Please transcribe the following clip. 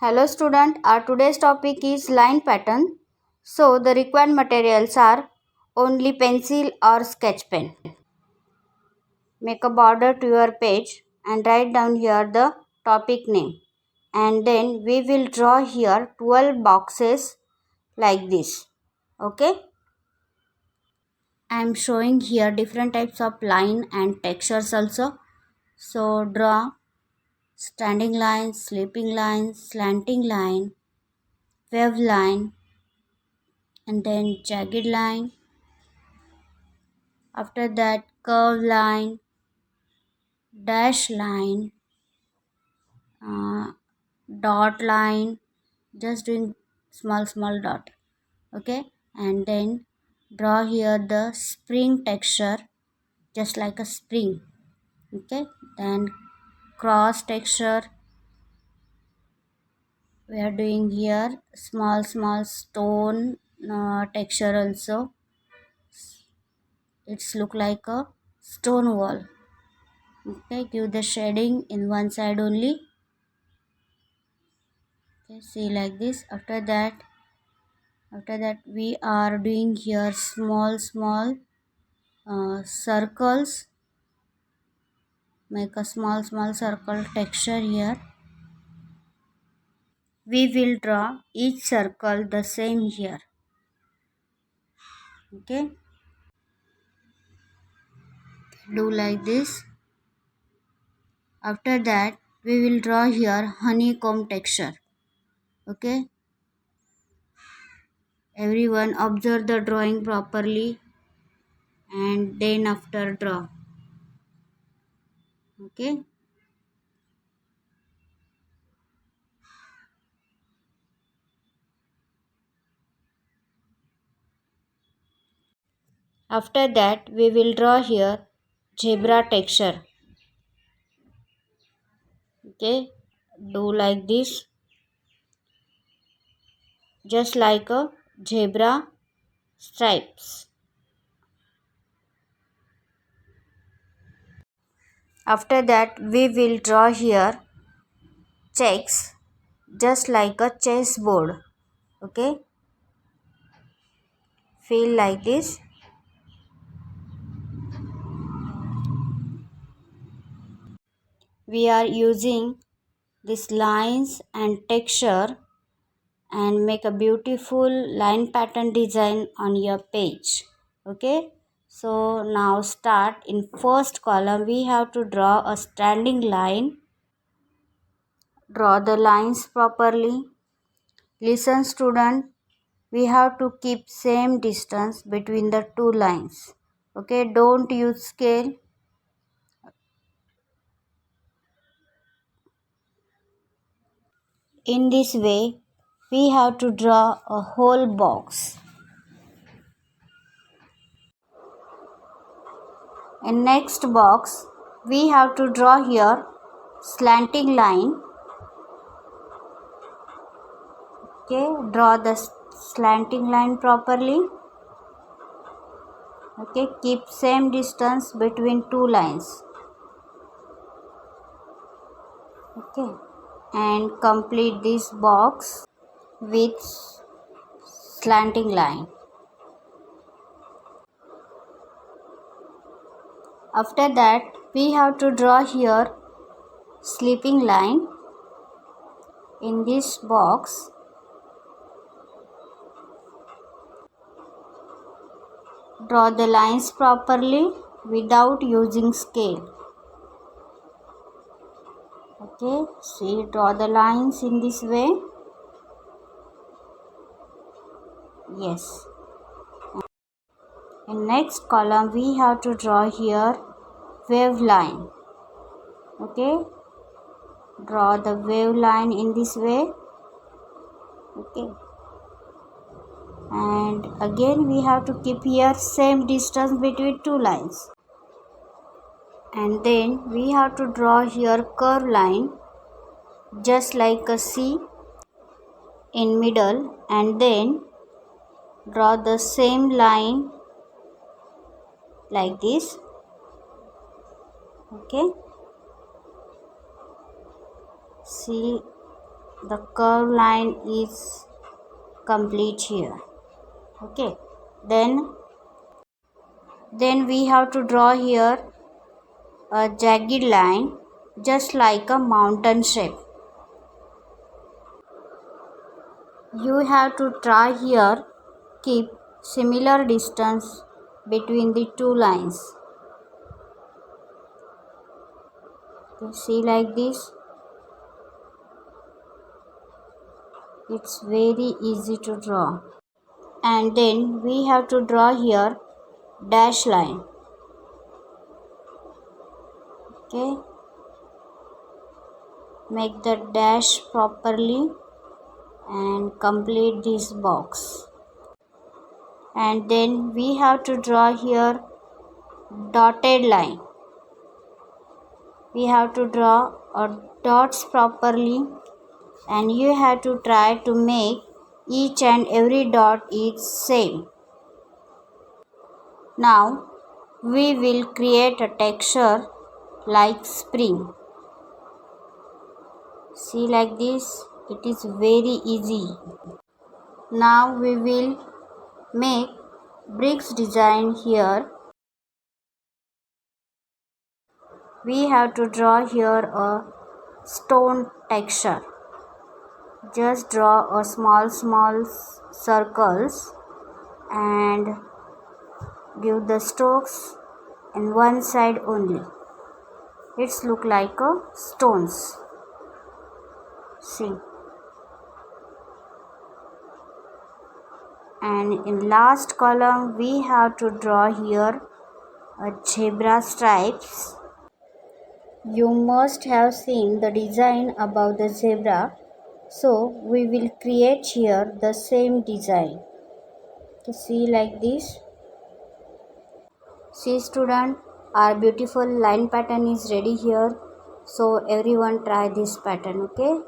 Hello student, our today's topic is line pattern. So the required materials are only pencil or sketch pen. Make a border to your page and write down here the topic name. And then we will draw here 12 boxes like this. Okay. I am showing here different types of line and textures also. So draw standing line, sleeping line, slanting line, wave line, and then jagged line. After that, curve line, dash line, uh, dot line, just doing small dot. Okay, and then draw here the spring texture, just like a spring. Okay, then cross texture. We are doing here small stone texture also. It's look like a stone wall. Okay, give the shading in one side only. Okay, see like this. After that we are doing here small circles. Make a small circle texture here. We will draw each circle the same here. Okay, do like this. After that we will draw here honeycomb texture. Okay, everyone observe the drawing properly and then after draw. Okay, after that we will draw here zebra texture. Okay, do like this, just like a zebra stripes. After that we will draw here checks, just like a chessboard. Okay, feel like this. We are using these lines and texture and make a beautiful line pattern design on your page. Okay, so now start. In first column we have to draw a standing line. Draw the lines properly. Listen student, we have to keep same distance between the two lines. Okay, don't use scale. In this way we have to draw a whole box. In next box we have to draw here slanting line. Okay, draw the slanting line properly. Okay, keep same distance between two lines. Okay, and complete this box with slanting line. After that we have to draw here sleeping line. In this box draw the lines properly without using scale. Okay, see, draw the lines in this way. Yes. In next column we have to draw here wave line. Okay, draw the wave line in this way. Okay, and again we have to keep here same distance between two lines. And then we have to draw here curve line, just like a C in middle, and then draw the same line like this. Okay, see, the curved line is complete here. Okay, then we have to draw here a jagged line just like a mountain shape. You have to try here, keep similar distance between the two lines. You see like this. It's very easy to draw. And then we have to draw here dash line. Okay, make the dash properly and complete this box. And then we have to draw here dotted line. We have to draw dots properly, and you have to try to make each and every dot is same. Now we will create a texture like spring. See like this, it is very easy. Now we will make bricks design here. We have to draw here a stone texture. Just draw a small circles and give the strokes in one side only. It's look like a stones. See. And in last column we have to draw here a zebra stripes. You must have seen the design above the zebra, so we will create here the same design. To see like this. See student, our beautiful line pattern is ready here. So everyone try this pattern, okay?